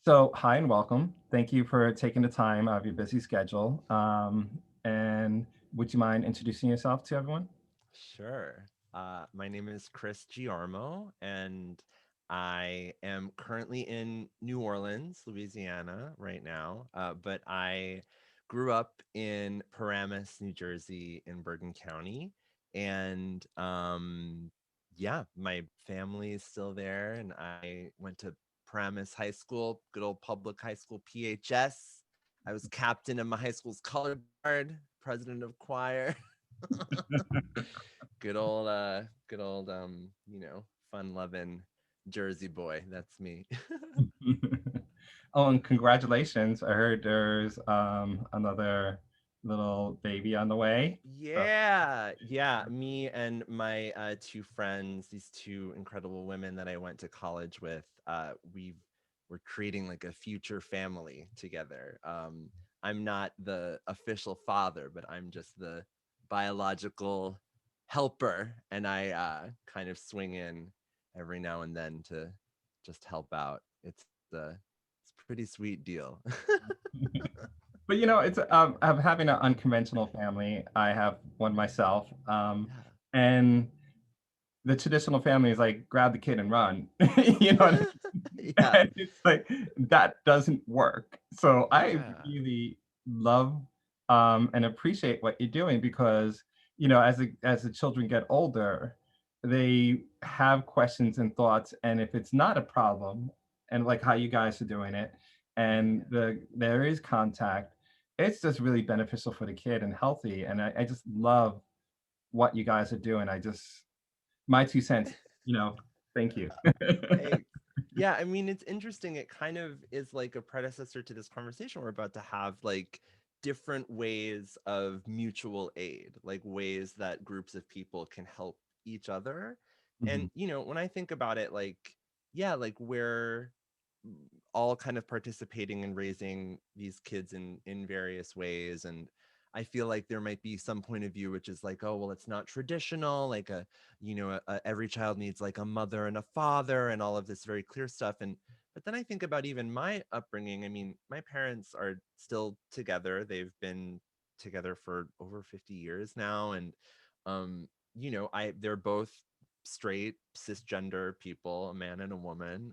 So, hi and welcome. Thank you for taking the time out of your busy schedule. And would you mind introducing yourself to everyone? Sure. My name is Chris Giarmo, and I am currently in New Orleans, Louisiana, right now. But I grew up in Paramus, New Jersey, in Bergen County, and yeah, my family is still there, and I went to Paramus High School, good old public high school, PHS. I was captain of my high school's color guard, president of choir. Good old, fun loving Jersey boy. That's me. Oh, and congratulations. I heard there's another little baby on the way. So, Yeah. Me and my two friends, these two incredible women that I went to college with, we're creating like a future family together. I'm not the official father, but I'm just the biological helper, and I kind of swing in every now and then to just help out. It's a pretty sweet deal. but it's I'm having an unconventional family. I have one myself, and the traditional family is like grab the kid and run. you know what I Yeah. mean? Yeah. And it's like that doesn't work. So I Yeah. really love and appreciate what you're doing because as the children get older, they have questions and thoughts, and if it's not a problem, and like how you guys are doing it, and Yeah. there is contact, it's just really beneficial for the kid and healthy. And I just love what you guys are doing. I just my 2 cents, you know, thank you. Thanks. Yeah, I mean, it's interesting. It kind of is like a predecessor to this conversation we're about to have, like different ways of mutual aid, like ways that groups of people can help each other. And, Mhm. when I think about it, like, yeah, like we're all kind of participating in raising these kids in various ways. And I feel like there might be some point of view which is like, oh, well, it's not traditional, like every child needs like a mother and a father and all of this very clear stuff. And but then I think about even my upbringing. I mean, my parents are still together. They've been together for over 50 years now. And I they're both straight cisgender people, a man and a woman.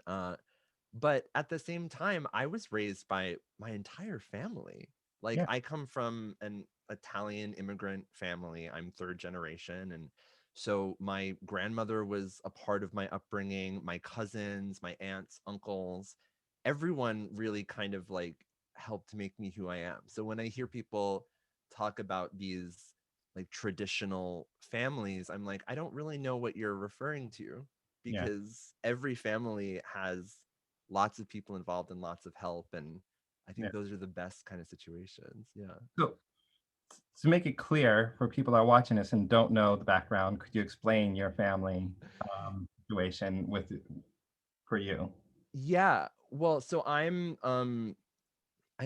But at the same time, I was raised by my entire family. Like, Yeah, I come from an Italian immigrant family. I'm third generation. And so my grandmother was a part of my upbringing, my cousins, my aunts, uncles, everyone really kind of like helped make me who I am. So when I hear people talk about these like traditional families, I'm like, I don't really know what you're referring to, yeah. because every family has lots of people involved and lots of help. And I Yeah. think those are the best kind of situations. Yeah. So to make it clear for people that are watching this and don't know the background, could you explain your family situation with for you? Yeah. Well, so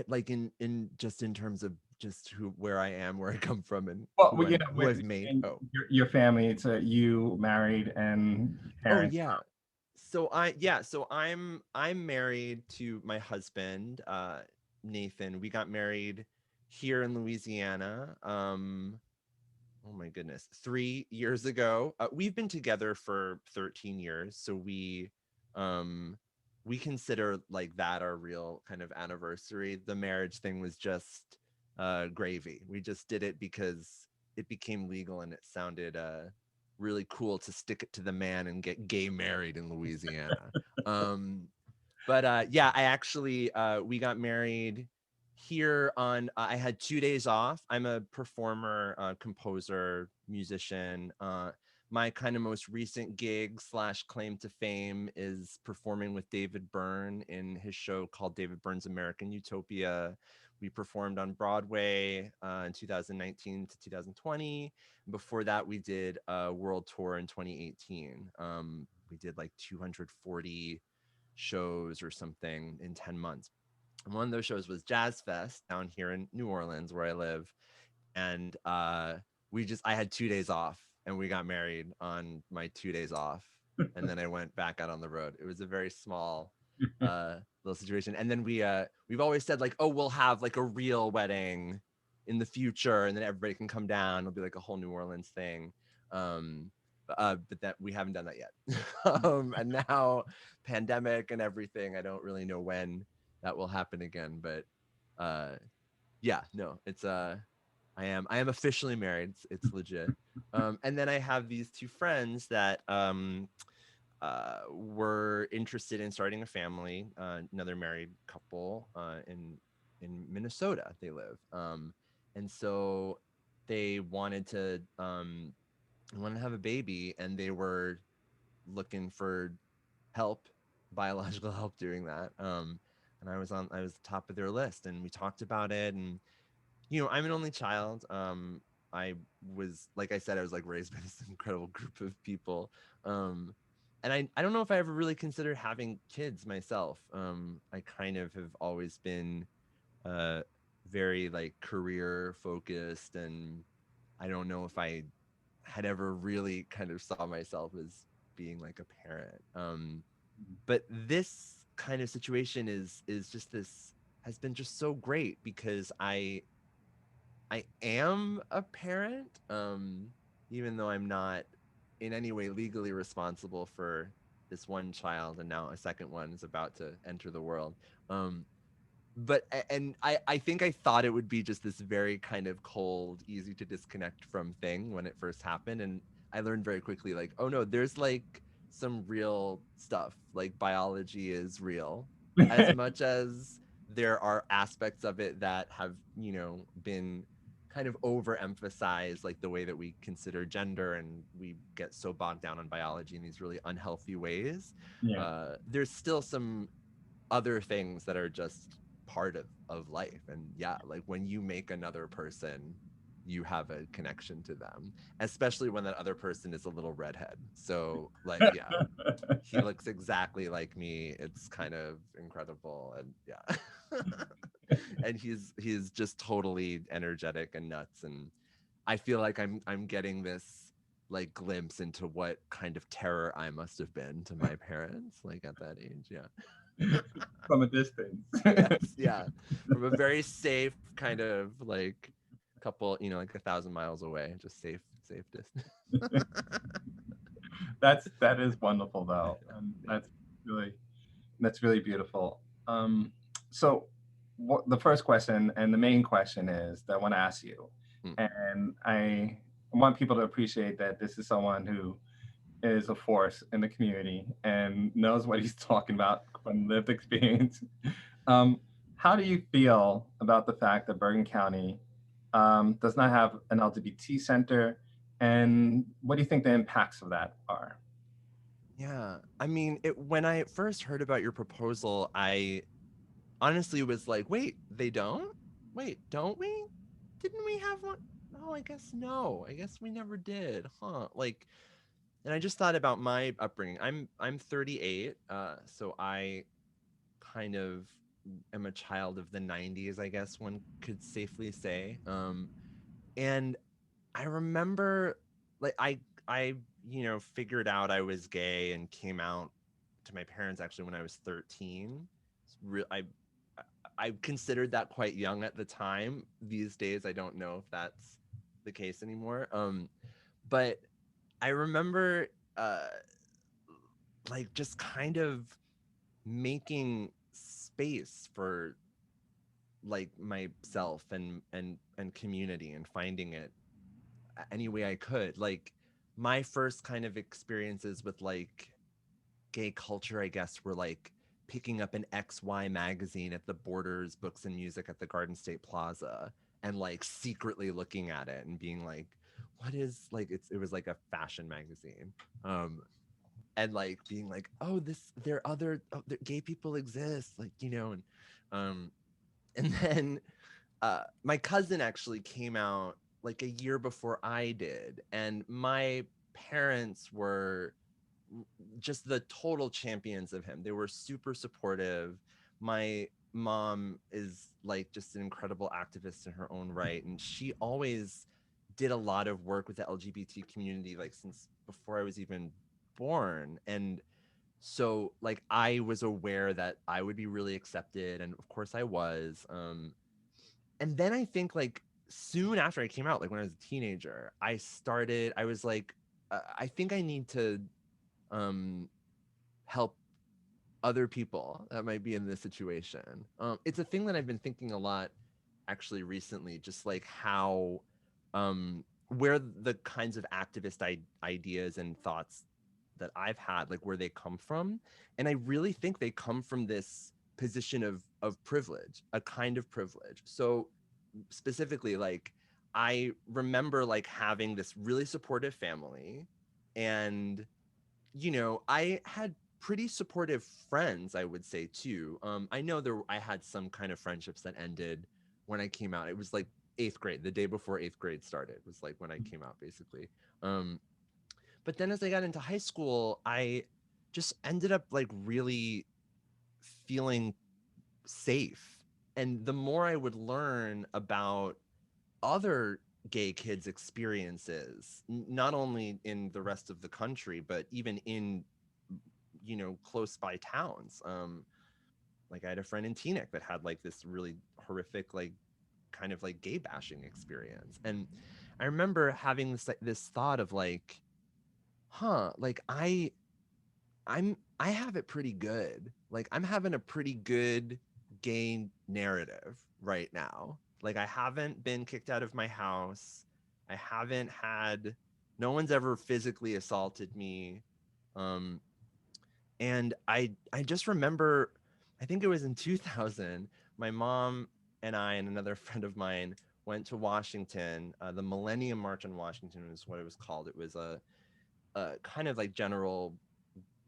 like in just in terms of just who where I am, where I come from, and Well, who I've made. and Oh. your family, it's you married and Oh parents. yeah. So I'm married to my husband, Nathan. We got married here in Louisiana. Oh my goodness, 3 years ago. We've been together for 13 years, so um we consider like that our real kind of anniversary. The marriage thing was just gravy. We just did it because it became legal and it sounded really cool to stick it to the man and get gay married in Louisiana. Um but yeah, I actually we got married here on I had 2 days off. I'm a performer, composer, musician. My kind of most recent gig slash claim to fame is performing with David Byrne in his show called David Byrne's American Utopia. We performed on Broadway in 2019 to 2020. Before that, we did a world tour in 2018. We did like 240 shows or something in 10 months. And one of those shows was Jazz Fest down here in New Orleans, where I live. And I had 2 days off and we got married on my 2 days off. And then I went back out on the road. It was a very small, uh, little situation. And then we've always said like, oh, we'll have like a real wedding in the future, and then everybody can come down. It'll be like a whole New Orleans thing. Um, but that we haven't done that yet. And now pandemic and everything, I don't really know when that will happen again. But uh, yeah, no, it's I am officially married. It's legit. And then I have these two friends that were interested in starting a family. Another married couple in Minnesota. They live, and so they wanted to have a baby, and they were looking for help, biological help doing that. And I was the top of their list, and we talked about it. And I'm an only child. I was, like I said, I was like raised by this incredible group of people. Um, and I don't know if I ever really considered having kids myself. I kind of have always been uh, very like career focused, and I don't know if I had ever really kind of saw myself as being like a parent. But this kind of situation is just this has been just so great because I am a parent, even though I'm not in any way legally responsible for this one child, and now a second one is about to enter the world. Um, and I think I thought it would be just this very kind of cold, easy to disconnect from thing when it first happened, and I learned very quickly like, oh no, there's like some real stuff. Like biology is real, as much as there are aspects of it that have been kind of overemphasized, like the way that we consider gender, and we get so bogged down on biology in these really unhealthy ways. Yeah. There's still some other things that are just part of life. And yeah, like when you make another person, you have a connection to them, especially when that other person is a little redhead. So like, yeah, he looks exactly like me. It's kind of incredible. And yeah. And he's just totally energetic and nuts. And I feel like I'm getting this like glimpse into what kind of terror I must have been to my parents like at that age. Yeah. From a distance. Yes, yeah. From a very safe kind of like couple, like 1,000 miles away, just safe distance. That is wonderful though, and Yeah. really that's really beautiful. So, what the first question and the main question is that I want to ask you, Mm. and I want people to appreciate that this is someone who is a force in the community and knows what he's talking about from lived experience. Um, how do you feel about the fact that Bergen County does not have an LGBT center, and what do you think the impacts of that are? Yeah. I mean, when I first heard about your proposal, I honestly was like, wait, they don't? Wait, don't we? Didn't we have one? No, I guess no. I guess we never did. Huh. Like, and I just thought about my upbringing. I'm 38, so I kind of am a child of the 90s, I guess one could safely say. And I remember like I figured out I was gay and came out to my parents actually when I was 13. I considered that quite young at the time. These days I don't know if that's the case anymore. But I remember like just kind of making space for like myself and community and finding it any way I could. Like my first kind of experiences with like gay culture, I guess, were like picking up an XY magazine at the Borders Books and Music at the Garden State Plaza and like secretly looking at it and being like, what is like it was like a fashion magazine. And like being like, oh, there are other gay people exist, like, um and then my cousin actually came out like a year before I did, and my parents were just the total champions of him. They were super supportive. My mom is like just an incredible activist in her own right, and she always did a lot of work with the LGBT community like since before I was even born. And So like I was aware that I would be really accepted, and of course I was. And then I think like soon after I came out, like when I was a teenager, I was like, I think I need to um help other people that might be in this situation. It's a thing that I've been thinking a lot actually recently, just like how where the kinds of activist ideas and thoughts that I've had, like where they come from. And I really think they come from this position of privilege, a kind of privilege. So specifically, like I remember like having this really supportive family, and I had pretty supportive friends, I would say too. I know I had some kind of friendships that ended when I came out. It was like eighth grade, the day before eighth grade started, was like when I came out basically. Um, but then as I got into high school, I just ended up like really feeling safe. And the more I would learn about other gay kids' experiences, not only in the rest of the country, but even in close by towns. Like I had a friend in Teaneck that had like this really horrific, like kind of like gay bashing experience, and I remember having this thought of like, huh, like I have it pretty good. Like I'm having a pretty good gay narrative right now. Like I haven't been kicked out of my house. I haven't had no one's ever physically assaulted me. Um, and I just remember, I think it was in 2000, my mom and I and another friend of mine went to Washington. The Millennium March in Washington was what it was called. It was a kind of like general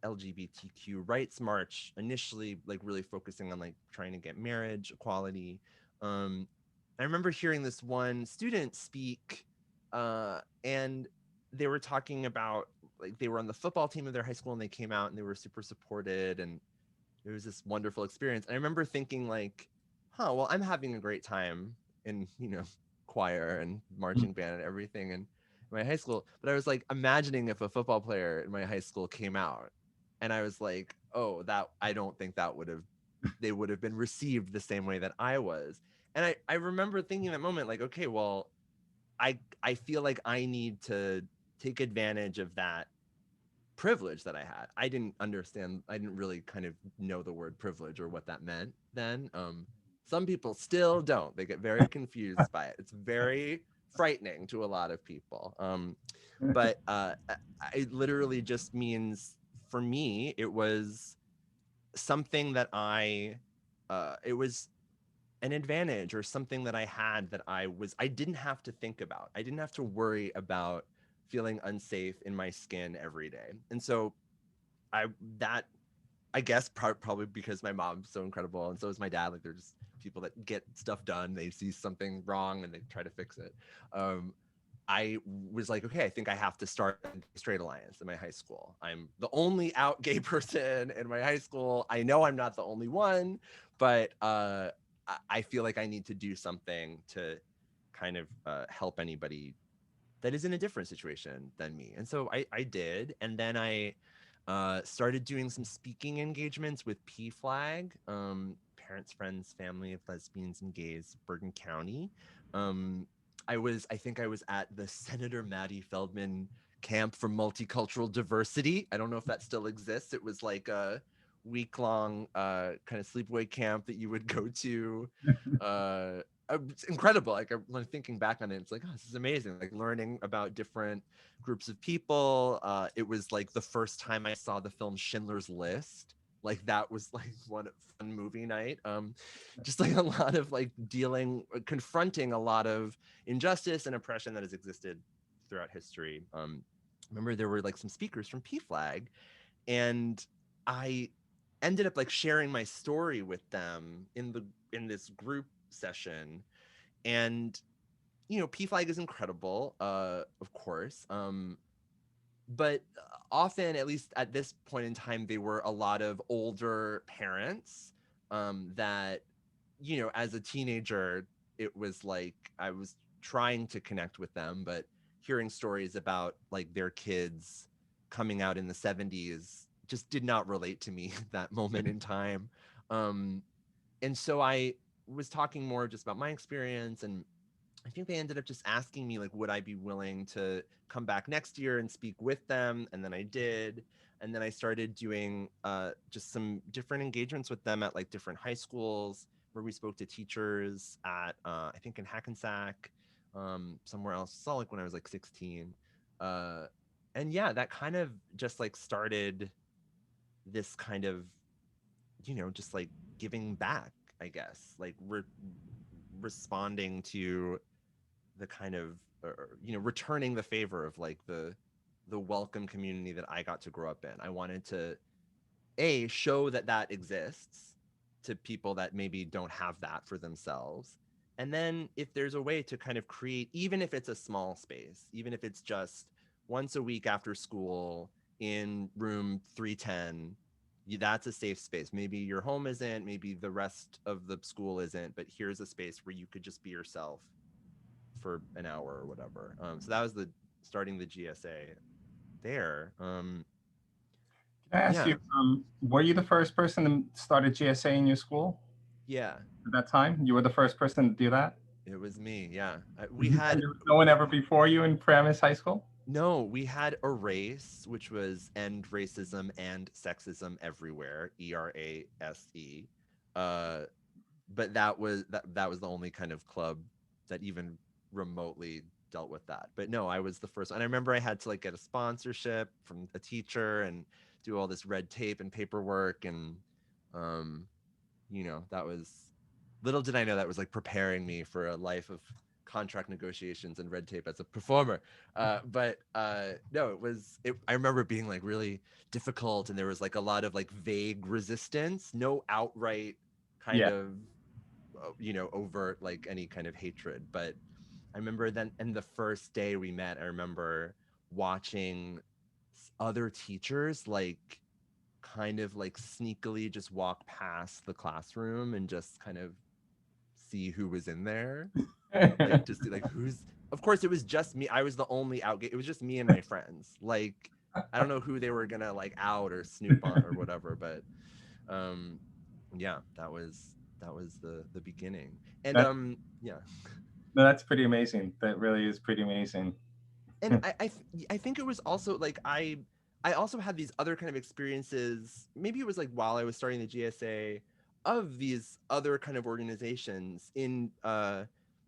LGBTQ rights march, initially like really focusing on like trying to get marriage equality. Um, I remember hearing this one student speak, and they were talking about like they were on the football team of their high school and they came out and they were super supported, and it was this wonderful experience. And I remember thinking like, huh, well, I'm having a great time in, choir and marching band and everything in my high school. But I was like imagining if a football player in my high school came out, and I was like, oh, that I don't think that would have they would have been received the same way that I was. And I remember thinking that moment, like, okay, well, I feel like I need to take advantage of that privilege that I had. I didn't understand, I didn't really kind of know the word privilege or what that meant then. Some people still don't. They get very confused by it. It's very frightening to a lot of people. But it literally just means, for me, it was something that it was an advantage or something that I had that I didn't have to think about. I didn't have to worry about feeling unsafe in my skin every day. And so I that I guess probably because my mom's so incredible and so is my dad. Like they're just people that get stuff done. They see something wrong and they try to fix it. Um, I was like, okay, I think I have to start a straight alliance in my high school. I'm the only out gay person in my high school. I know I'm not the only one, but I feel like I need to do something to kind of help anybody that is in a different situation than me. And so I did. And then I started doing some speaking engagements with PFLAG, Parents, Friends, Family of Lesbians and Gays, Bergen County. Um, I think I was at the Senator Maddie Feldman Camp for Multicultural Diversity. I don't know if that still exists. It was like a week-long kind of sleepaway camp that you would go to. Uh, it's incredible. Like when thinking back on it, it's like, oh, this is amazing. Like learning about different groups of people. It was like the first time I saw the film Schindler's List. Like that was like one fun movie night. Just like a lot of like confronting a lot of injustice and oppression that has existed throughout history. Remember there were like some speakers from PFLAG, and I ended up like sharing my story with them in this group session. And PFLAG is incredible, of course. But often, at least at this point in time, they were a lot of older parents that, as a teenager, it was like I was trying to connect with them, but hearing stories about like their kids coming out in the 70s just did not relate to me at that moment in time. Um, and so I was talking more just about my experience, and I think they ended up just asking me like, would I be willing to come back next year and speak with them? And then I did. And then I started doing just some different engagements with them at like different high schools where we spoke to teachers at, I think in Hackensack, somewhere else. It's all like when I was like 16. Uh, and yeah, that kind of just like started this kind of, just like giving back, I guess, like responding to the kind of returning the favor of like the welcome community that I got to grow up in. I wanted to show that that exists to people that maybe don't have that for themselves. And then if there's a way to kind of create, even if it's a small space, even if it's just once a week after school in room 310, that's a safe space. Maybe your home isn't, maybe the rest of the school isn't, but here's a space where you could just be yourself for an hour or whatever. So that was the starting the GSA there. Can I ask Yeah, you, were you the first person to start a GSA in your school yeah, at that time? You were the first person to do that? it was me. Yeah, we Mhm. And had there was no one ever before you in Paramus High School? no, we had a race which was end racism and sexism everywhere. ERASE. Uh, but that was the only kind of club that even remotely dealt with that. But no, I was the first. And I remember I had to like get a sponsorship from a teacher and do all this red tape and paperwork, and um that was, little did I know that was like preparing me for a life of contract negotiations and red tape as a performer. But no, I remember it being like really difficult, and there was like a lot of like vague resistance, no outright kind Yeah. of overt like any kind of hatred. But I remember then, and the first day we met, I remember watching other teachers like kind of like sneakily just walk past the classroom and just kind of see who was in there, like to see like who's, of course it was just me. I was the only out, it was just me and my friends. Like I don't know who they were gonna like out or snoop on or whatever, but um yeah, that was the beginning. And That yeah. no, that's pretty amazing. That really is pretty amazing. And I think it was also like I also had these other kind of experiences. Maybe it was like while I was starting the GSA, of these other kind of organizations in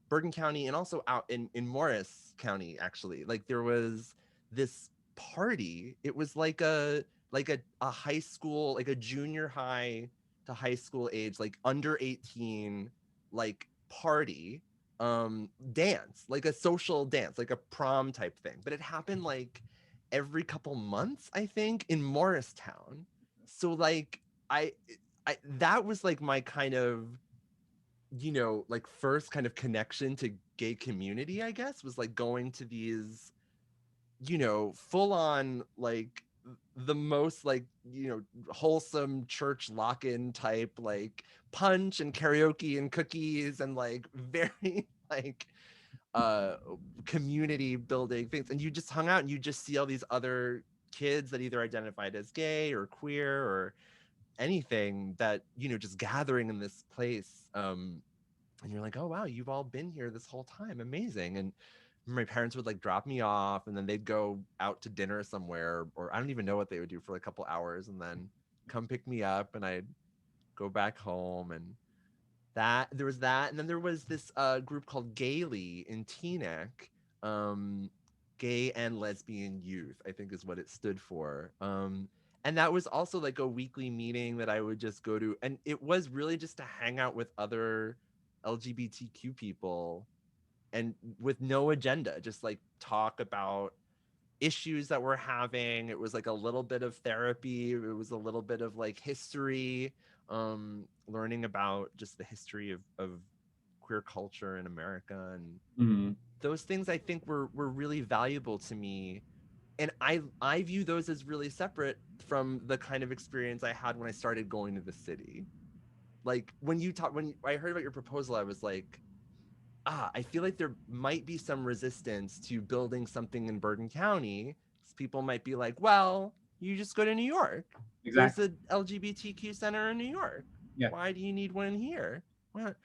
Bergen County and also out in Morris County. Actually, like there was this party. It was like a high school, like a junior high to high school age, like under 18, like party, dance, like a social dance, like a prom type thing. But it happened like every couple months, I think, in Morristown. So like I I that was like my kind of, like first kind of connection to gay community, I guess, was like going to these, full on like the most like, wholesome church lock-in type, like punch and karaoke and cookies and like very like uh community building things, and you just hung out and you just see all these other kids that either identified as gay or queer or anything, that just gathering in this place, and you're like, oh wow, you've all been here this whole time, amazing. And my parents would like drop me off, and then they'd go out to dinner somewhere, or I don't even know what they would do for like a couple hours, and then come pick me up, and I'd go back home. And that there was that, and then there was this group called Gaily in Teaneck, um, Gay and Lesbian Youth, I think is what it stood for. And that was also like a weekly meeting that I would just go to, and it was really just to hang out with other LGBTQ people, and with no agenda, just like talk about issues that we're having. It was like a little bit of therapy. It was a little bit of like history, learning about just the history of queer culture in America. And Mhm. those things I think were really valuable to me. And I view those as really separate from the kind of experience I had when I started going to the city. Like when I heard about your proposal, I was like, I feel like there might be some resistance to building something in Bergen County. People might be like, well, You just go to New York. There's Exactly. a LGBTQ center in New York. Yeah. Why do you need one here? What?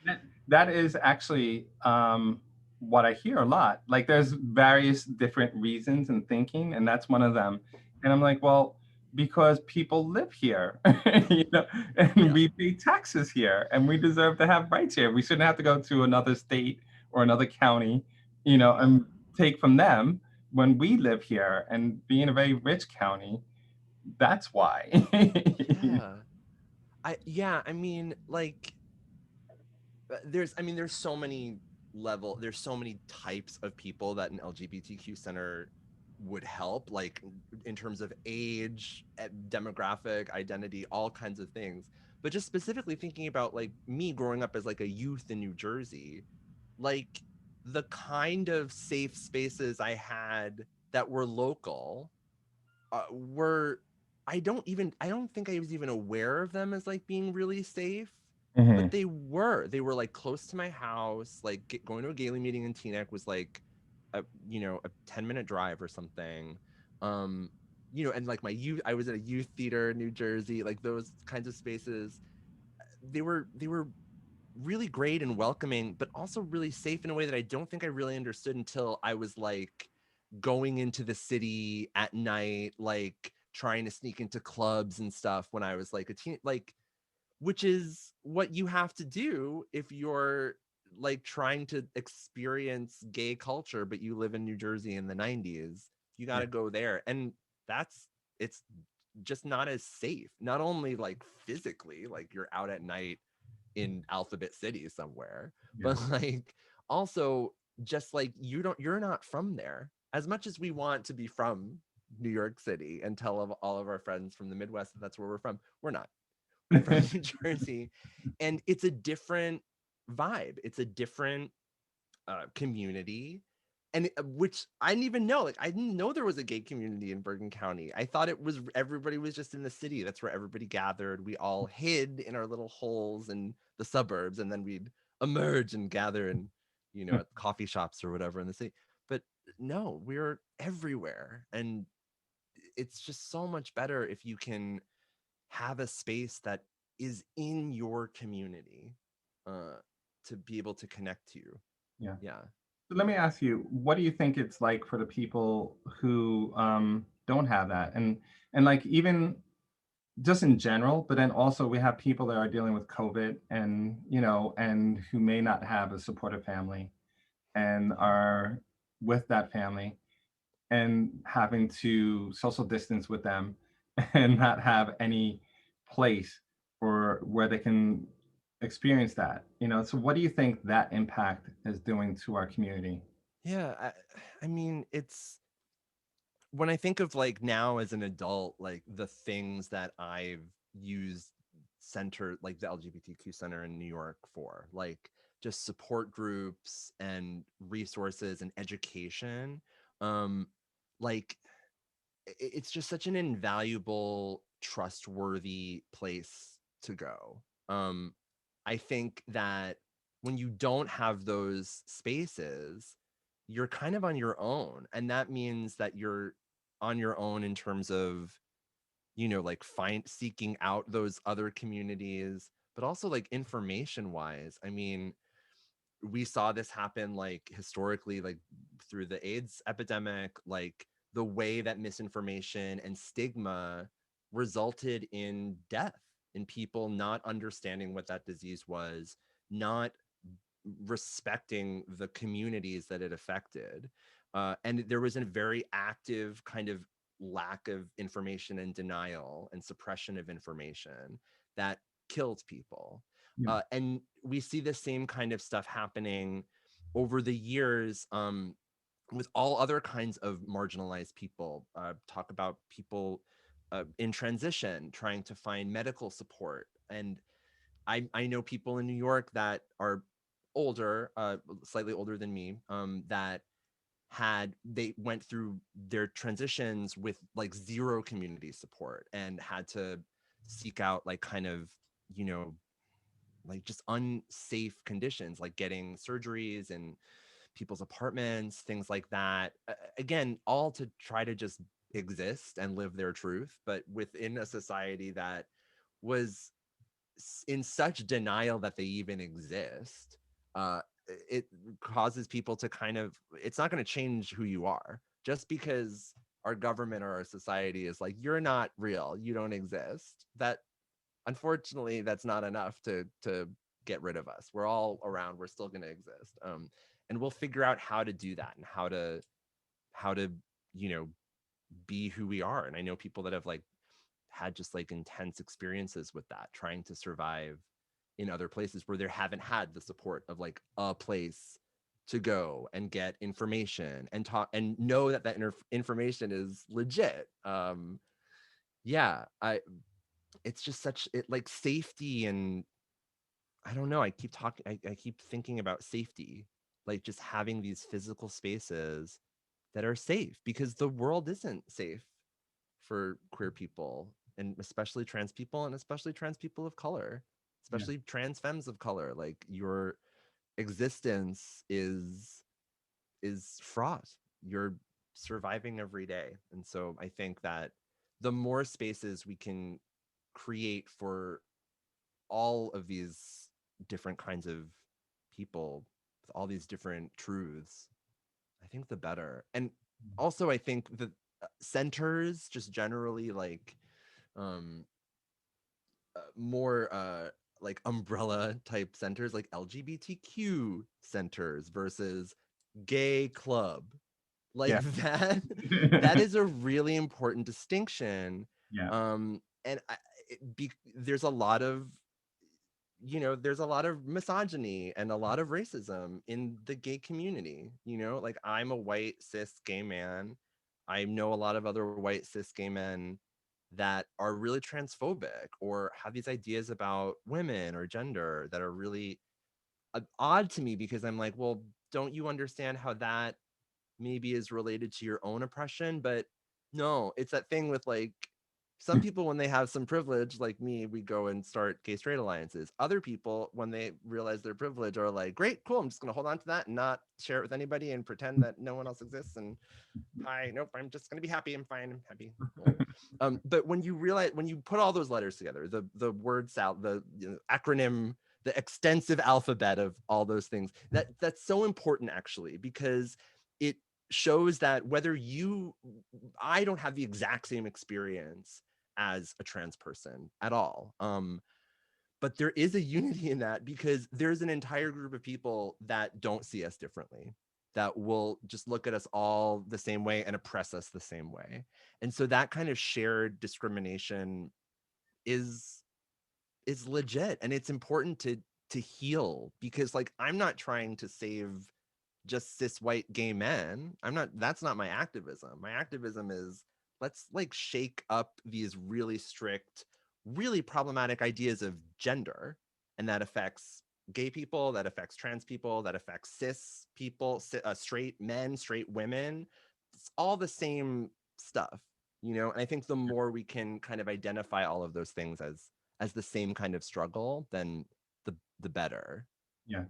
That is actually what I hear a lot. Like, there's various different reasons and thinking, and that's one of them. And I'm like, well, because people live here, you know, and Yeah. we pay taxes here, and we deserve to have rights here. We shouldn't have to go to another state or another county, you know, Yeah. and take from them when we live here and be in a very rich county. That's why. Yeah. I mean, like, there's so many there's so many types of people that an LGBTQ center would help, like in terms of age, demographic, identity, all kinds of things. But just specifically thinking about like me growing up as like a youth in New Jersey, like the kind of safe spaces I had that were local were I don't think I was even aware of them as like being really safe, but Mhm. they were like close to my house. Like going to a Gailey meeting in Teaneck was like a 10-minute drive or something. um and like my youth, I was at a youth theater in New Jersey, like those kinds of spaces. They were really great and welcoming, but also really safe in a way that I don't think I really understood until I was like going into the city at night, like trying to sneak into clubs and stuff when I was like a teen, like, which is what you have to do if you're like trying to experience gay culture, but you live in New Jersey in the 90s. You got Yeah. to go there. And that's, it's just not as safe. Not only like physically, like you're out at night in Alphabet City somewhere, Yeah. but like also just like you're not from there. As much as we want to be from New York City and tell of all of our friends from the Midwest that that's where we're from, we're not. We're from New Jersey, and it's a different vibe. It's a different community, and which I didn't even know. Like I didn't know there was a gay community in Bergen County. I thought it was everybody was just in the city. That's where everybody gathered. We all hid in our little holes in the suburbs, and then we'd emerge and gather in, at coffee shops or whatever in the city. But no, we're everywhere, and it's just so much better if you can have a space that is in your community uh, to be able to connect to. Yeah. Yeah. So let me ask you, what do you think it's like for the people who don't have that, and like even just in general, but then also we have people that are dealing with COVID, and and who may not have a supportive family and Yeah. are with that family and having to social distance with them and not have any place for where they can experience that. So what do you think that impact is doing to our community? Yeah. I mean, it's when I think of like now as an adult, like the things that I've used center, like the LGBTQ center in New York for, like just support groups and resources and education. Um, like it's just such an invaluable, trustworthy place to go. Um, I think that when you don't have those spaces, you're kind of on your own. And that means that you're on your own in terms of, like seeking out those other communities, but also like information wise. I mean, we saw this happen like historically, like through the AIDS epidemic, like the way that misinformation and stigma resulted in death, in people not understanding what that disease was, not respecting the communities that it affected. And there was a very active kind of lack of information and denial and suppression of information that killed people. Yeah. And we see the same kind of stuff happening over the years with all other kinds of marginalized people. Talk about people in transition trying to find medical support. And I know people in New York that are older, slightly older than me, that they went through their transitions with like zero community support and had to seek out like kind of, you know, like just unsafe conditions, like getting surgeries in people's apartments, things like that. Again, all to try to just exist and live their truth, but within a society that was in such denial that they even exist, uh, it causes people to kind of, it's not going to change who you are just because our government or our society is like, you're not real, you don't exist. That, unfortunately, that's not enough to get rid of us. We're all around, we're still going to exist. And we'll figure out how to do that and how to you know be who we are. And I know people that have like had just like intense experiences with that, trying to survive in other places where they haven't had the support of like a place to go and get information and talk and know that information is legit. Yeah, I it's just such it like safety. And I don't know, I keep talking, I keep thinking about safety, like just having these physical spaces that are safe, because the world isn't safe for queer people, and especially trans people, and especially trans people of color, Yeah. especially trans femmes of color. Like your existence is fraught. You're surviving every day. And so I think that the more spaces we can create for all of these different kinds of people with all these different truths, I think the better. And also I think the centers just generally like um more like umbrella type centers, like LGBTQ centers versus gay club, like Yeah. that is a really important distinction. Yeah. And there's a lot of there's a lot of misogyny and a lot of racism in the gay community. Like, I'm a white cis gay man. I know a lot of other white cis gay men that are really transphobic or have these ideas about women or gender that are really odd to me, because I'm like, well, don't you understand how that maybe is related to your own oppression? But no, it's that thing with like some people, when they have some privilege, like me, we go and start gay straight alliances. Other people, when they realize their privilege, are like, great, cool, I'm just going to hold on to that and not share it with anybody and pretend that no one else exists. And hi, nope, I'm just going to be happy, I'm fine, I'm happy, cool. But when you realize, when you put all those letters together, the word salad, the acronym, the extensive alphabet of all those things, that's so important, actually, because it shows that whether I don't have the exact same experience as a trans person at all. But there is a unity in that, because there's an entire group of people that don't see us differently, that will just look at us all the same way and oppress us the same way. And so that kind of shared discrimination is legit, and it's important to heal, because like, I'm not trying to save just cis white gay men. I'm not, that's not my activism. My activism is, let's like shake up these really strict, really problematic ideas of gender. And that affects gay people, that affects trans people, that affects cis people, straight men, straight women. It's all the same stuff, And I think the more we can kind of identify all of those things as the same kind of struggle, then the better. Yeah.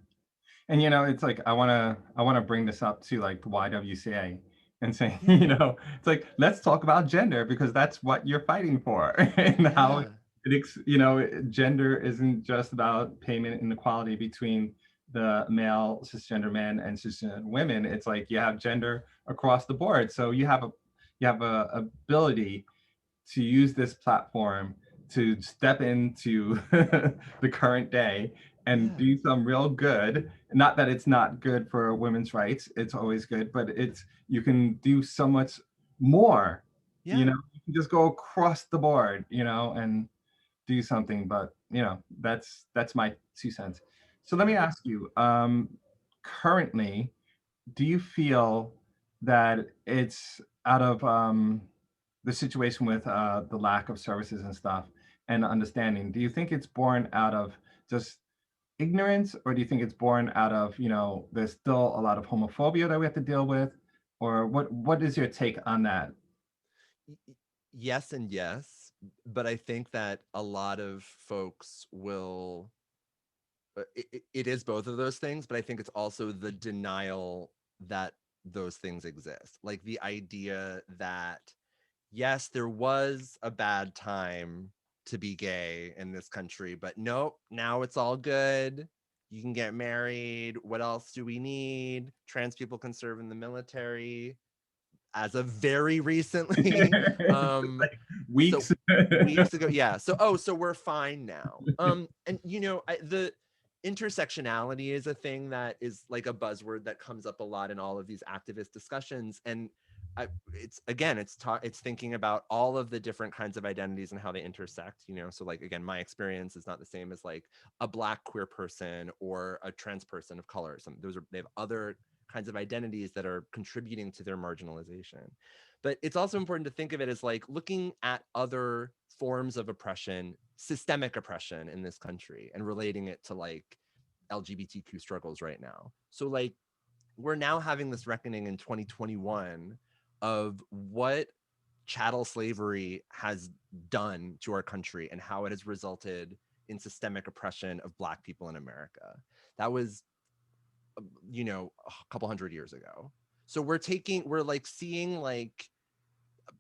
And it's like I wanna bring this up to like the YWCA and say, Yeah. it's like, let's talk about gender because that's what you're fighting for. And how Yeah. gender isn't just about payment inequality between the male cisgender men and cisgender women. It's like you have gender across the board. So you have a ability to use this platform to step into the current day and Yeah. do some real good. Not that it's not good for women's rights, it's always good, but you can do so much more. Yeah. You can just go across the board, and do something. But that's my 2 cents. So let me Yeah. ask you, currently, do you feel that it's out of the situation with the lack of services and stuff and understanding? Do you think it's born out of just ignorance, or do you think it's born out of there's still a lot of homophobia that we have to deal with, or what is your take on that? Yes and yes, but I think that a lot of folks will it is both of those things, but I think it's also the denial that those things exist. Like the idea that yes, there was a bad time to be gay in this country, but nope, now it's all good. You can get married. What else do we need? Trans people can serve in the military as of very recently. um Like so weeks. weeks ago, yeah. So so we're fine now. And the intersectionality is a thing that is like a buzzword that comes up a lot in all of these activist discussions. And it's again, it's thinking about all of the different kinds of identities and how they intersect. So like again, my experience is not the same as like a Black queer person or a trans person of color. They have other kinds of identities that are contributing to their marginalization. But it's also important to think of it as like looking at other forms of oppression, systemic oppression in this country, and relating it to like LGBTQ struggles right now. So like we're now having this reckoning in 2021 of what chattel slavery has done to our country and how it has resulted in systemic oppression of Black people in America. That was, a couple hundred years ago. So we're like seeing like,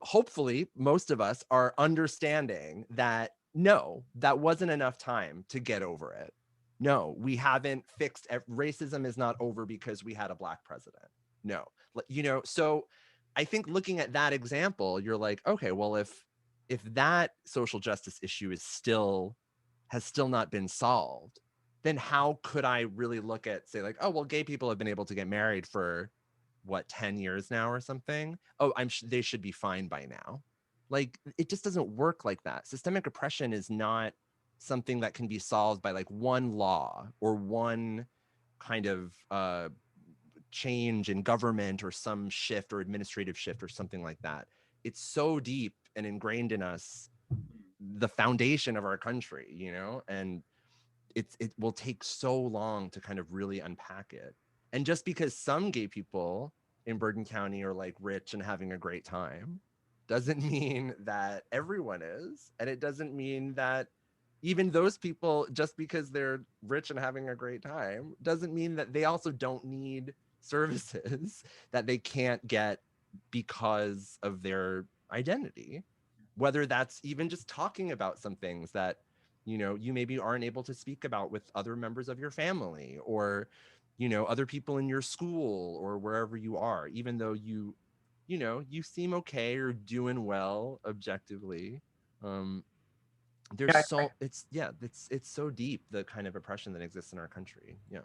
hopefully most of us are understanding that no, that wasn't enough time to get over it. No, we haven't fixed racism is not over because we had a Black president. No. So I think looking at that example, you're like, okay, well, if that social justice issue has still not been solved, then how could I really look at, say, like, oh, well, gay people have been able to get married for what, 10 years now or something? Oh, they should be fine by now. Like, it just doesn't work like that. Systemic oppression is not something that can be solved by like one law or one kind of change in government or some shift or administrative shift or something like that. It's so deep and ingrained in us, the foundation of our country, and it will take so long to kind of really unpack it. And just because some gay people in Bergen County are like rich and having a great time doesn't mean that everyone is. And it doesn't mean that even those people, just because they're rich and having a great time, doesn't mean that they also don't need services that they can't get because of their identity. Whether that's even just talking about some things that you maybe aren't able to speak about with other members of your family, or other people in your school or wherever you are, even though you seem okay or doing well objectively. um there's Yeah, so it's yeah it's so deep, the kind of oppression that exists in our country. Yeah.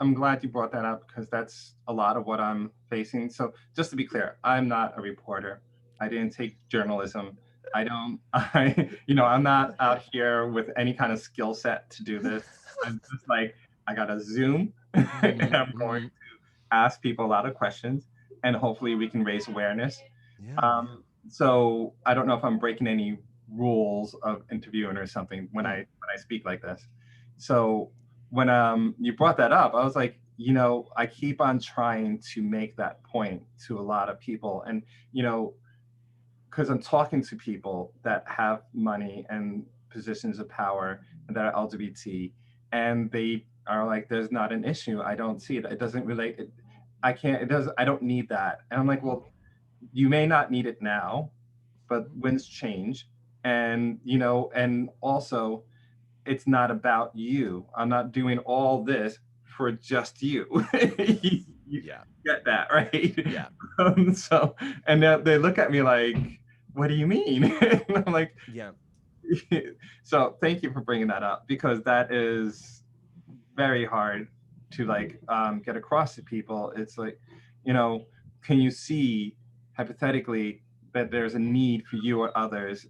I'm glad you brought that up because that's a lot of what I'm facing. So just to be clear, I'm not a reporter. I didn't take journalism. I don't. I'm not out here with any kind of skill set to do this. I'm just like, I got a Zoom, and Hmm. I'm going Hmm. to ask people a lot of questions, and hopefully we can raise awareness. Yeah. Yeah. So I don't know if I'm breaking any rules of interviewing or something when Mm. I speak like this. So when you brought that up, I was like, I keep on trying to make that point to a lot of people, and you know, because I'm talking to people that have money and positions of power and that are LGBT, and they are like, "There's not an issue. I don't see it. It doesn't relate. I can't. It does. I don't need that." And I'm like, Hmm. "Well, you may not need it now, but Hmm. winds change, and also it's not about you. I'm not doing all this for just you." you, Yes. you Yeah. get that, right? Yeah. So, and they look at me like, what do you mean? And I'm like, Yeah. so thank you for bringing that up because that is very hard to like get across to people. It's like, you know, can you see hypothetically that there's a need for you or others?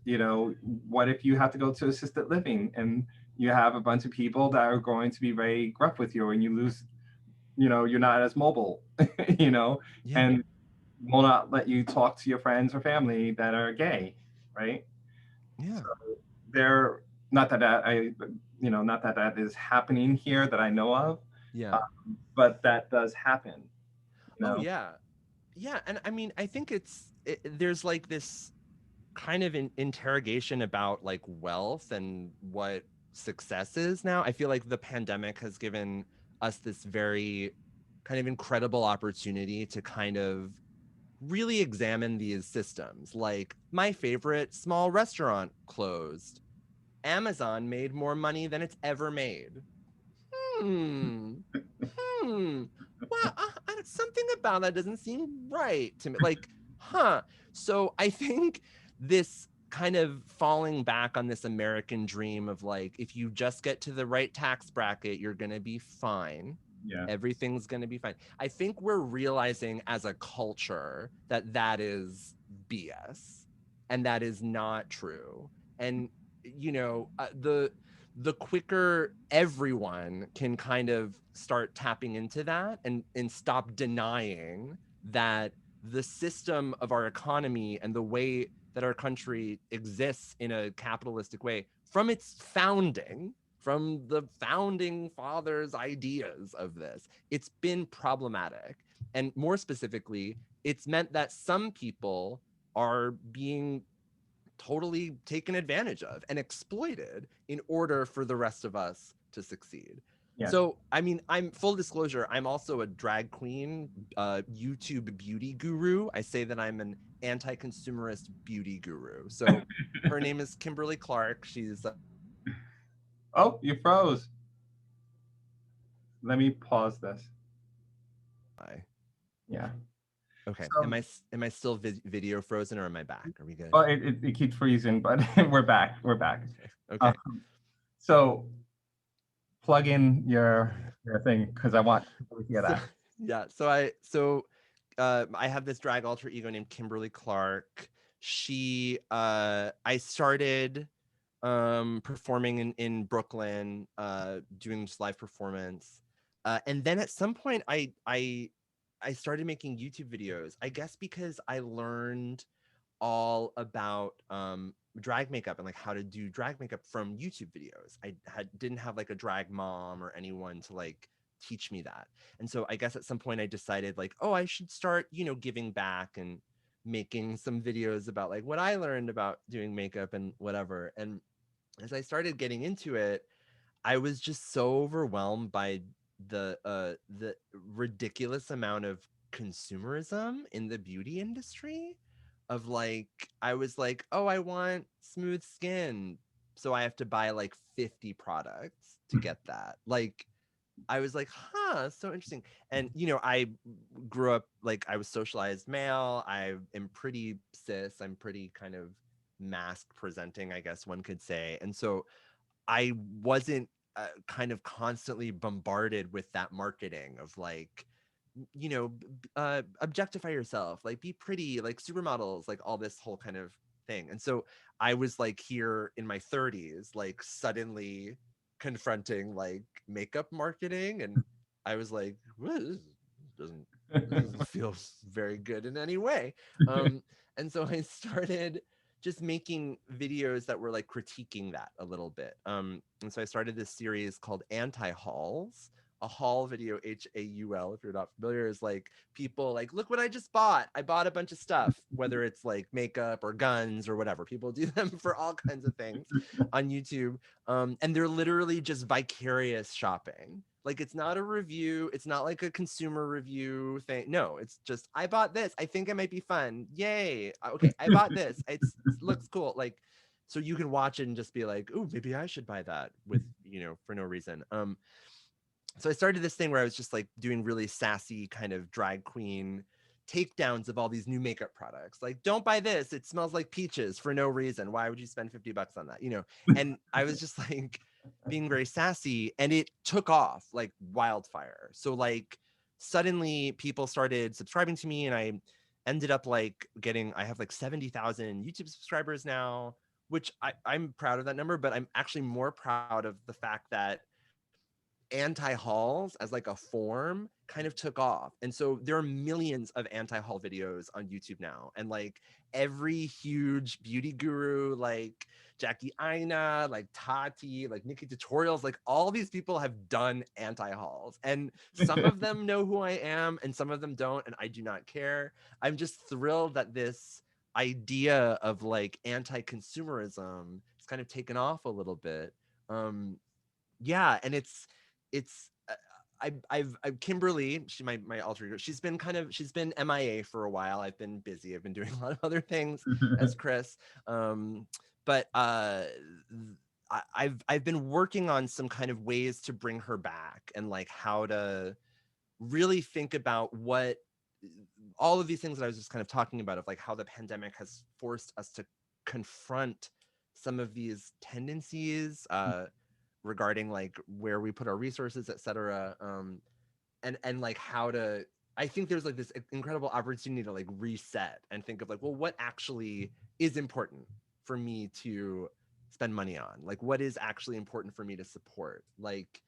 What if you have to go to assisted living and you have a bunch of people that are going to be very gruff with you and you lose, you're not as mobile, you know, Yeah. and will not let you talk to your friends or family that are gay, right? Yeah. So they're not that not that that is happening here that I know of, Yeah. but that does happen. You Oh know, yeah. Yeah, and I mean, I think there's like this kind of interrogation about like wealth and what success is now. I feel like the pandemic has given us this very kind of incredible opportunity to kind of really examine these systems. Like my favorite small restaurant closed. Amazon made more money than it's ever made. Hmm. Hmm. Well, something about that doesn't seem right to me. Like, huh. So I think this kind of falling back on this American dream of like, if you just get to the right tax bracket, you're going to be fine. Yeah. Everything's going to be fine. I think we're realizing as a culture that that is BS and that is not true. And, the quicker everyone can kind of start tapping into that and stop denying that the system of our economy and the way that our country exists in a capitalistic way from its founding, from the founding fathers' ideas of this, it's been problematic. And more specifically, it's meant that some people are being totally taken advantage of and exploited in order for the rest of us to succeed. Yes. So, I mean, I'm full disclosure, I'm also a drag queen, YouTube beauty guru. I say that I'm an anti consumerist beauty guru. So, her name is Kimberly Clark. She's Oh, you froze. Let me pause this. Yeah. okay. Am So, I still video frozen or am I back? Are we good? well, it keeps freezing, but we're back. We're back. Okay. Um, Okay. so plug in your thing because I want people to hear So that. yeah, I have this drag alter ego named Kimberly Clark. I started performing in Brooklyn, doing just live performance. And then at some point I started making YouTube videos. I guess because I learned all about drag makeup and like how to do drag makeup from YouTube videos. Didn't have like a drag mom or anyone to like teach me that. And so I guess at some point I decided like, oh, I should start, giving back and making some videos about like what I learned about doing makeup and whatever. And as I started getting into it, I was just so overwhelmed by the ridiculous amount of consumerism in the beauty industry of like I was like, "Oh, I want smooth skin." So I have to buy like 50 products to get that. Like I was like, "Huh, so interesting." And I grew up like I was socialized male. I am pretty cis. I'm pretty kind of mask presenting, I guess one could say. And so I wasn't kind of constantly bombarded with that marketing of like, objectify yourself, like be pretty, like supermodels, like all this whole kind of thing. And so I was like here in my 30s, like suddenly confronting like makeup marketing. And I was like, well, doesn't this doesn't feel very good in any way. Um, and so I started just making videos that were like critiquing that a little bit. And so I started this series called Anti Hauls. A haul video, HAUL, if you're not familiar, is like people like, look what I just bought. I bought a bunch of stuff, whether it's like makeup or guns or whatever. People do them for all kinds of things on YouTube. And they're literally just vicarious shopping. Like it's not a review, it's not like a consumer review thing. No, it's just I bought this. I think it might be fun. Yay. Okay, I bought this. It looks cool. Like so you can watch it and just be like, "Ooh, maybe I should buy that," with, for no reason. So I started this thing where I was just like doing really sassy kind of drag queen takedowns of all these new makeup products. Like, don't buy this. It smells like peaches for no reason. Why would you spend $50 on that? And I was just like being very sassy and it took off like wildfire. So like suddenly people started subscribing to me and I ended up like I have like 70,000 YouTube subscribers now, which I'm proud of that number, but I'm actually more proud of the fact that anti-hauls as like a form kind of took off. And so there are millions of anti-haul videos on YouTube now. And like every huge beauty guru, like Jackie Aina, like Tati, like Nikki Tutorials, like all these people have done anti-hauls. And some of them know who I am and some of them don't. And I do not care. I'm just thrilled that this idea of like anti-consumerism is kind of taken off a little bit. Yeah, and it's I've Kimberly, she my alter ego. She's been MIA for a while. I've been busy. I've been doing a lot of other things as Chris. Um, but I've been working on some kind of ways to bring her back and like how to really think about what all of these things that I was just kind of talking about of like how the pandemic has forced us to confront some of these tendencies regarding like where we put our resources, et cetera. And like how to I think there's like this incredible opportunity to like reset and think of like, well, what actually is important for me to spend money on? Like what is actually important for me to support? Like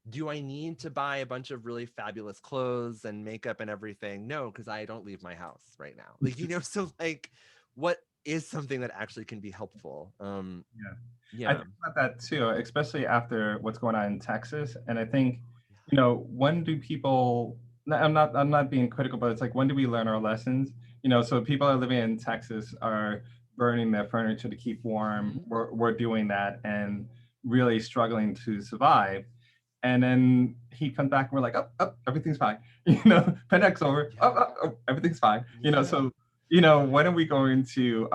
do I need to buy a bunch of really fabulous clothes and makeup and everything? No, because I don't leave my house right now. Like, you know, so like what is something that actually can be helpful? Yeah. I Yeah. think about that too, especially after what's going on in Texas. And I think, Yeah. when do people, I'm not being critical, but it's like, when do we learn our lessons? So people are living in Texas are burning their furniture to keep warm. Mm-hmm. We're doing that and really struggling to survive. And then he comes back and we're like, oh, oh, everything's fine. Pandemic's over. Yeah. Oh, oh, oh, everything's fine. Yeah. So, when are we going to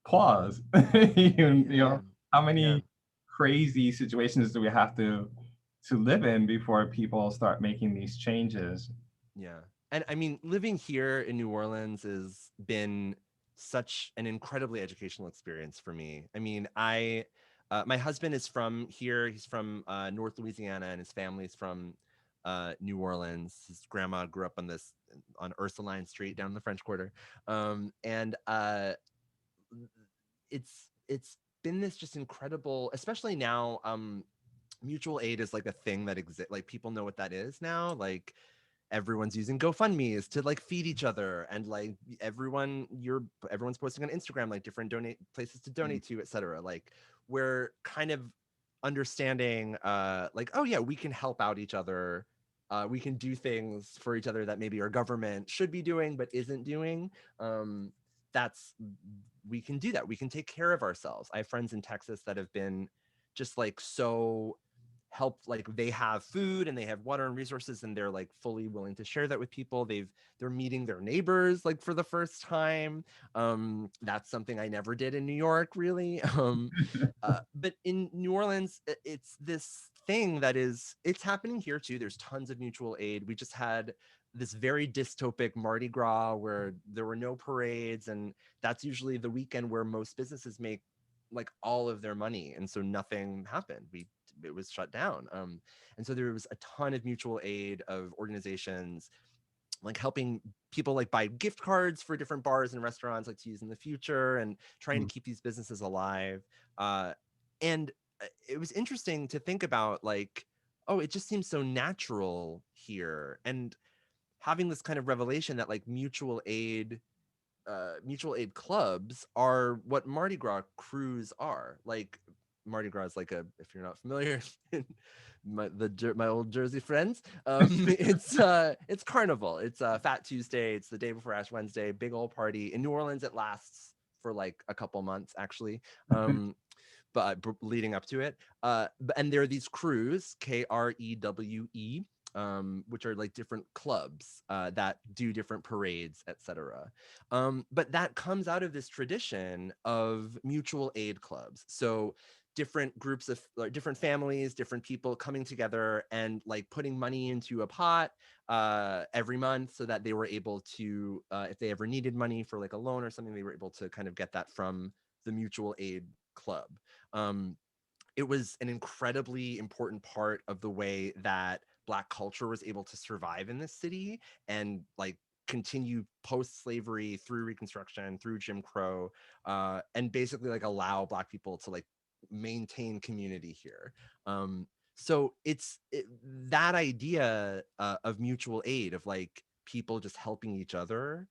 pause? Yeah. How Yeah. many crazy situations do we have to live in before people start making these changes? Yeah. And I mean, living here in New Orleans has been such an incredibly educational experience for me. I mean, my husband is from here. He's from North Louisiana, and his family's from New Orleans. His grandma grew up on Ursuline Street down in the French Quarter, and it's been this just incredible, especially now. Mutual aid is like a thing that exists. Like people know what that is now. Like everyone's using GoFundMe's to like feed each other, and like everyone's posting on Instagram like different donate places to donate to, etc. Like we're kind of understanding like, oh yeah, we can help out each other. We can do things for each other that maybe our government should be doing but isn't doing. That's We can do that. We can take care of ourselves. I have friends in Texas that have been just like so help, like they have food and they have water and resources and they're like fully willing to share that with people. They're meeting their neighbors like for the first time. That's something I never did in New York really. But in New Orleans it's this thing that it's happening here too. There's tons of mutual aid. We just had this very dystopic Mardi Gras where there were no parades, and that's usually the weekend where most businesses make like all of their money, and so nothing happened. It was shut down. And so there was a ton of mutual aid of organizations like helping people like buy gift cards for different bars and restaurants like to use in the future, and trying to keep these businesses alive. And it was interesting to think about like, oh, it just seems so natural here, and having this kind of revelation that like mutual aid clubs are what Mardi Gras crews are. Like Mardi Gras is like a, if you're not familiar, my old Jersey friends, it's carnival. It's Fat Tuesday. It's the day before Ash Wednesday. Big old party in New Orleans. It lasts for like a couple months actually. But leading up to it, and there are these crews, Krewe, which are like different clubs that do different parades, etc. But that comes out of this tradition of mutual aid clubs. So different groups of like, different families, different people coming together and like putting money into a pot every month so that they were able to, if they ever needed money for like a loan or something, they were able to kind of get that from the mutual aid club. Um, it was an incredibly important part of the way that Black culture was able to survive in this city and like continue post slavery through Reconstruction, through Jim Crow, and basically like allow Black people to like maintain community here. So that idea of mutual aid, of like people just helping each other,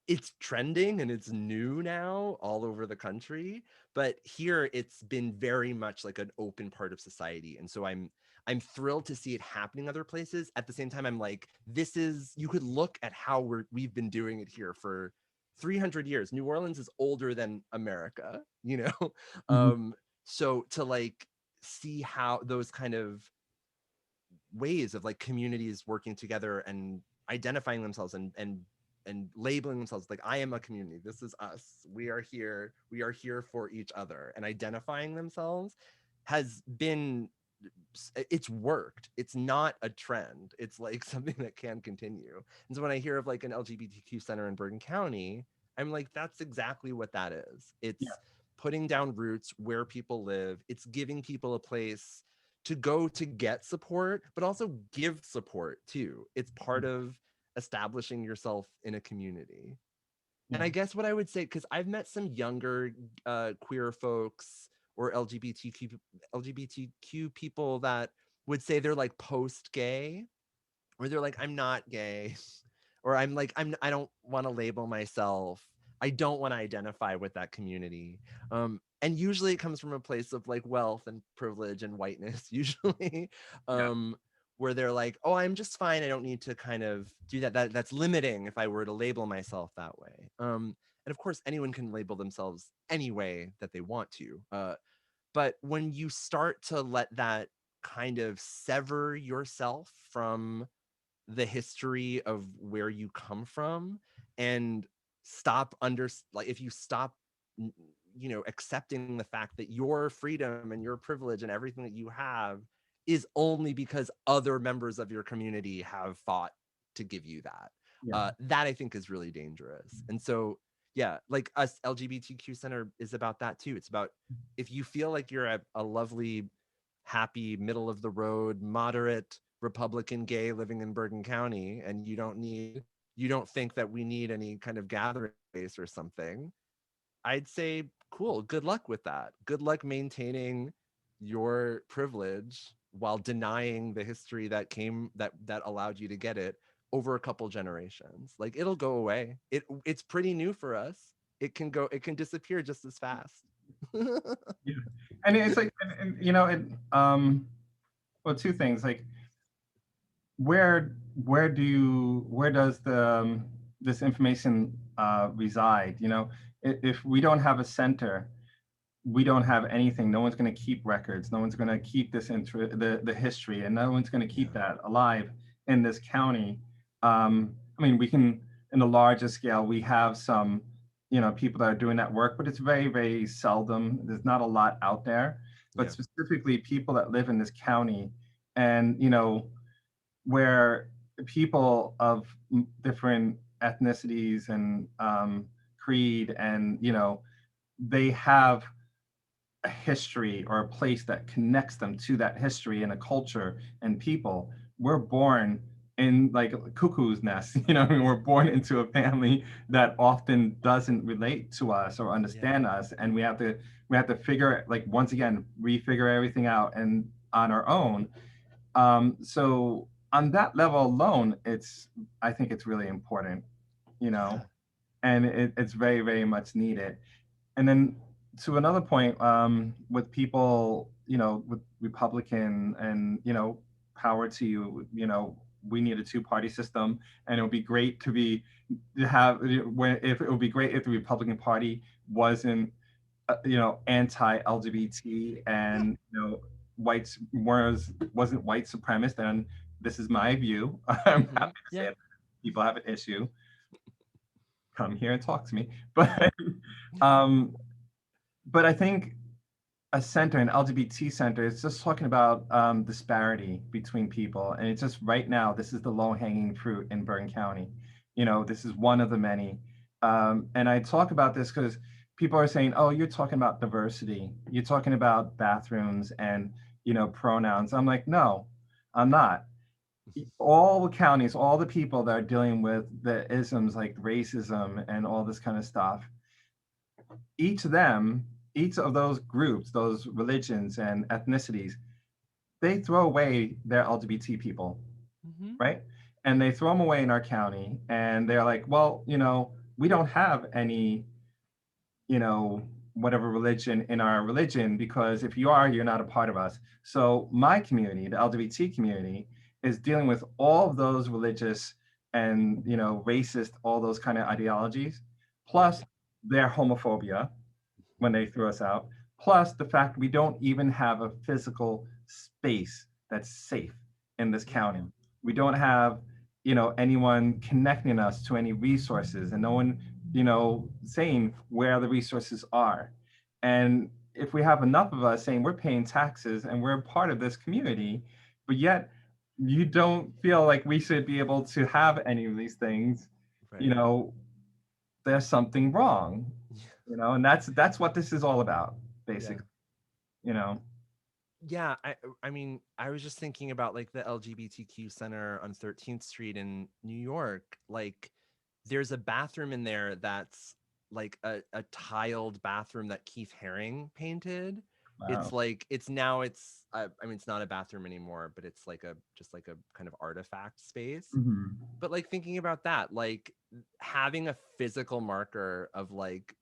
it's trending and it's new now all over the country, but here it's been very much like an open part of society. And so I'm thrilled to see it happening other places. At the same time, I'm like, this is, you could look at how we've been doing it here for 300 years. New Orleans is older than America, you know. Mhm. So to like see how those kind of ways of like communities working together and identifying themselves and labeling themselves like I am a community, this is us, we are here for each other, and identifying themselves has been, it's worked. It's not a trend. It's like something that can continue. And so when I hear of like an LGBTQ center in Bergen County, I'm like, that's exactly what that is. Yeah. It's putting down roots where people live. It's giving people a place to go to get support, but also give support too. It's part of establishing yourself in a community. And Yeah. I guess what I would say, because I've met some younger queer folks or LGBTQ people that would say they're like post gay, or they're like, I'm not gay, or I'm like, I don't want to label myself. I don't want to identify with that community. And usually it comes from a place of like wealth and privilege and whiteness, usually. Yeah. um, where they're like, oh, I'm just fine. I don't need to kind of do that. That's limiting if I were to label myself that way. And of course, anyone can label themselves any way that they want to. But when you start to let that kind of sever yourself from the history of where you come from, and stop under like if you stop accepting the fact that your freedom and your privilege and everything that you have is only because other members of your community have fought to give you that, Yeah. that I think is really dangerous. And so yeah, like us LGBTQ center is about that too. It's about, if you feel like you're a lovely, happy, middle of the road, moderate Republican gay living in Bergen County, and you don't think that we need any kind of gathering space or something, I'd say cool, good luck with that. Good luck maintaining your privilege while denying the history that allowed you to get it over a couple generations. Like, it'll go away. It's pretty new for us. It can disappear just as fast. Yeah. And it's like, well, two things. Like, where does this information reside? If we don't have a center, we don't have anything. No one's going to keep records. No one's going to keep the history, and no one's going to keep Yeah. that alive in this county. I mean, we can, in a larger scale, we have some, people that are doing that work, but it's very, very seldom. There's not a lot out there. But Yeah. specifically, people that live in this county, and where people of different ethnicities and creed, and they have a history or a place that connects them to that history and a culture and people. We're born in like cuckoo's nest, I mean, we're born into a family that often doesn't relate to us or Yeah. understand us, and we have to figure, like, once again, refigure everything out and on our own. So on that level alone, I think it's really important, you know, Yeah. and it's very, very much needed. And then to another point, with people, with Republican and, power to you, we need a two-party system, and it would be great to have when if it would be great if the Republican Party wasn't, anti-LGBT, Yeah. and whites wasn't white supremacist. And this is my view. I'm Hmm. happy to say Yeah. it. People have an issue, come here and talk to me. But um, but I think a center, an LGBT center, is just talking about disparity between people. And it's just right now, this is the low hanging fruit in Bergen County. This is one of the many. And I talk about this because people are saying, oh, you're talking about diversity. You're talking about bathrooms and, pronouns. I'm like, no, I'm not. All the counties, all the people that are dealing with the isms like racism and all this kind of stuff, each of them, each of those groups, those religions and ethnicities, they throw away their LGBT people, Hmm. right? And they throw them away in our county, and they're like, well, we don't have any, whatever religion in our religion, because if you are, you're not a part of us. So my community, the LGBT community, is dealing with all of those religious and, racist, all those kind of ideologies, Yeah. plus their homophobia when they threw us out, plus the fact we don't even have a physical space that's safe. in this Yeah. county. We don't have, anyone connecting us to any resources, and no one, saying where the resources are. And if we have enough of us saying we're paying taxes and we're part of this community, but yet you don't feel like we should be able to have any of these things, you Right. know, there's something wrong, and that's what this is all about, Yeah. basically, you know. Yeah, I mean, I was just thinking about like the LGBTQ center on 13th Street in New York. Like there's a bathroom in there that's like a tiled bathroom that Keith Haring painted. It's Wow. like it's now it's I mean it's not a bathroom anymore, but it's like a just like a kind of artifact space. Mhm. But like thinking about that, like having a physical marker of like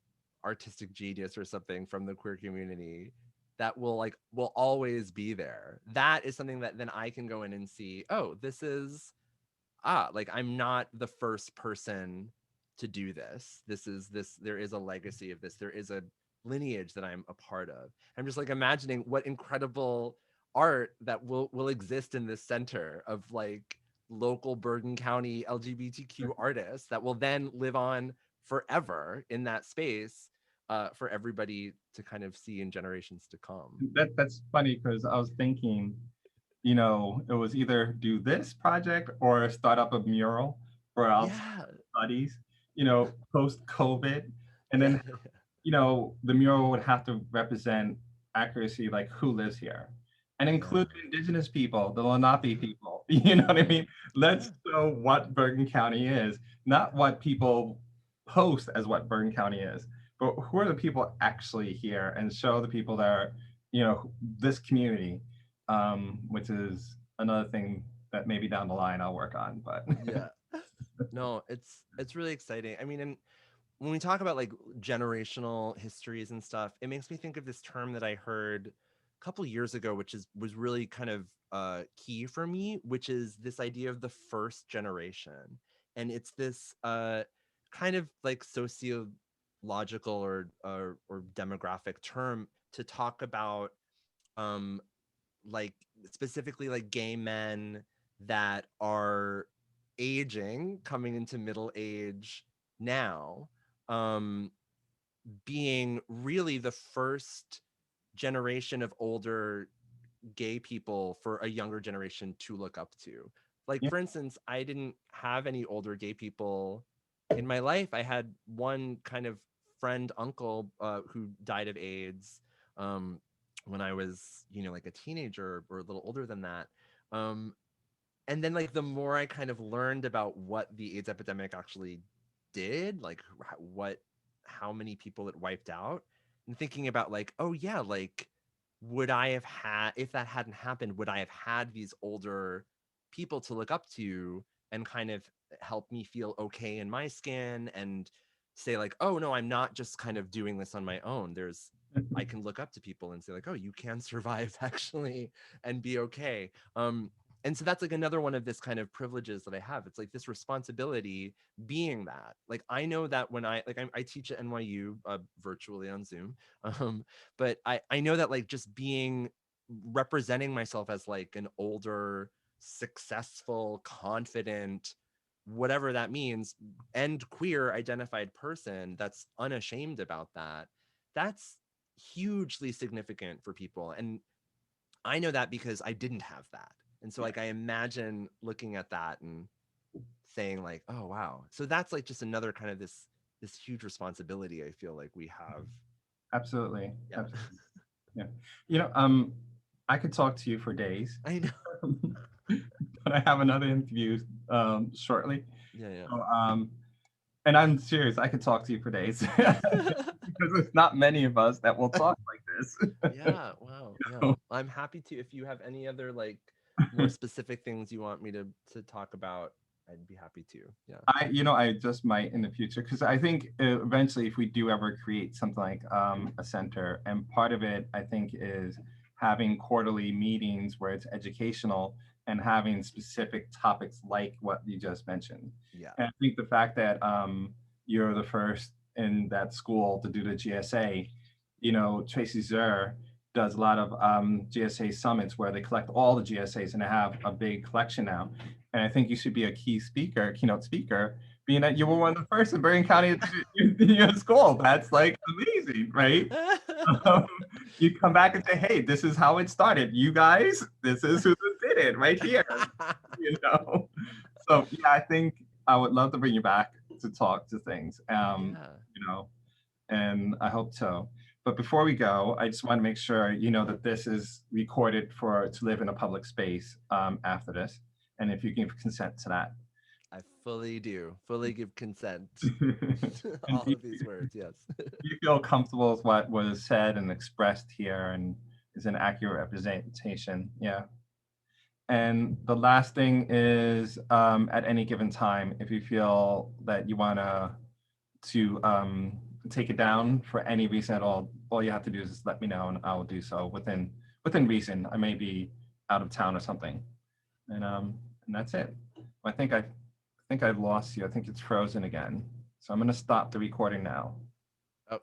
artistic genius or something from the queer community that will always be there. That is something that then I can go in and see, oh, this is like I'm not the first person to do this. There is a legacy of this. There is a lineage that I'm a part of. I'm just like imagining what incredible art that will exist in this center of like local Bergen County LGBTQ artists that will then live on forever in that space for everybody to kind of see in generations to come. That's funny because I was thinking, it was either do this project or start up a mural for outside Yeah. studies, post COVID, and Yeah. then the mural would have to represent accuracy, like who lives here, and Yeah. include indigenous people, the Lenape people. You know what I mean? Yeah. Let's show what Bergen County is, not what people post as what Bergen County is, but who are the people actually here, and show the people that are, this community, which is another thing that maybe down the line I'll work on. But Yeah. No, it's really exciting. I mean, and when we talk about like generational histories and stuff, it makes me think of this term that I heard a couple years ago, which is was really kind of key for me, which is this idea of the first generation. And it's this kind of like sociological or demographic term to talk about um like specifically like gay men that are aging, coming into middle age now, um, being really the first generation of older gay people for a younger generation to look up to. Like, yeah, for instance, I didn't have any older gay people in my life. I had one kind of friend, uncle, who died of AIDS um, when I was, like a teenager or a little older than that. Um, and then like the more I kind of learned about what the AIDS epidemic actually did, like what how many people it wiped out, and thinking about like, oh yeah, like would I have had if that hadn't happened, would I have had these older people to look up to and kind of help me feel okay in my skin and say like, oh no, I'm not just kind of doing this on my own. There's I can look up to people and say like, oh, you can survive actually and be okay. And so that's like another one of this kind of privileges that I have. It's like this responsibility being that. Like I know that when I teach at NYU virtually on Zoom, um, but I know that like just being representing myself as like an older, successful, confident, whatever that means, and queer identified person that's unashamed about that. That's hugely significant for people. And I know that because I didn't have that. And so yeah, like I imagine looking at that and saying like, "Oh wow." So that's like just another kind of this huge responsibility I feel like we have. absolutely, Yeah. absolutely. Yeah, I could talk to you for days, I know. but I have another interview shortly. Yeah, yeah. So, and I'm serious, I could talk to you for days because there's not many of us that will talk like this. Yeah, wow. Yeah. So, I'm happy to if you have any other like more specific things you want me to talk about, I'd be happy to. Yeah. I just might in the future because I think eventually, if we do ever create something like a center, and part of it, I think, is having quarterly meetings where it's educational and having specific topics like what you just mentioned. Yeah. And I think the fact that you're the first in that school to do the GSA, Tracy Zer. does a lot of GSA summits where they collect all the GSAs and they have a big collection now. And I think you should be a key speaker, keynote speaker, being that you were one of the first in Bergen County to do your school. That's like amazing, right? Um, you come back and say, hey, this is how it started. You guys, this is who did it right here, you know? So yeah, I think I would love to bring you back to talk to things, Yeah. you know, and I hope so. But before we go, I just want to make sure you know that this is recorded for to live in a public space after this, and if you give consent to that. I fully do. Fully give consent. And All of these words, yes. you feel comfortable with what was said and expressed here and is an accurate representation. Yeah. And the last thing is at any given time, if you feel that you want to take it down for any reason at all you have to do is just let me know and I will do so within reason. I may be out of town or something. And that's it. I think I've lost you. I think it's frozen again. So I'm gonna stop the recording now. Oh,